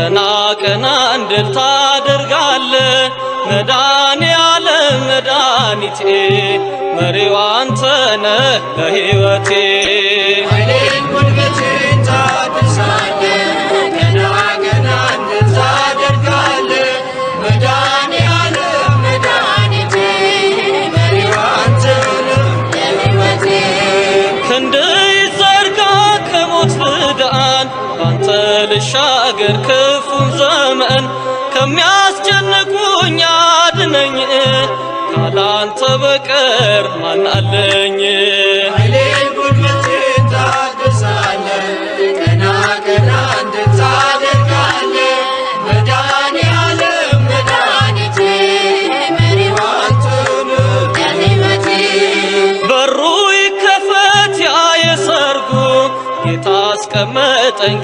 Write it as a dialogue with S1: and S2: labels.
S1: ቀና ቀና እንድል ታደርጋለህ መድኃኔዓለም መድኃኒቴ መሪው አንተ ነህ ለሕይወቴ
S2: ኃይሌን ጉልበቴን ታድሳለህ ቀና ቀና እንድል ታደርጋለህ መድኃኔዓለም መድኃኒቴ መሪው አንተ ነህ ለሕይወቴ
S1: ክንድህ ይዘርጋ ከሞት ልዳን ባንተ ልሻገር ክፉን ዘመን ከሚያስጨንቁኝ አድነኝ ካላንተ በቀር ማን አለኝ
S2: ኃይሌን ጉልበቴን ታድሳለህ ቀና ቀና እንድል ታደርጋለህ መድኃኔዓለም መድኃኒቴ መሪው አንተ ነህ ለሕይወቴ
S1: በሩ ይከፈት ያ የሰርጉ ጌታ አስቀመጠኝ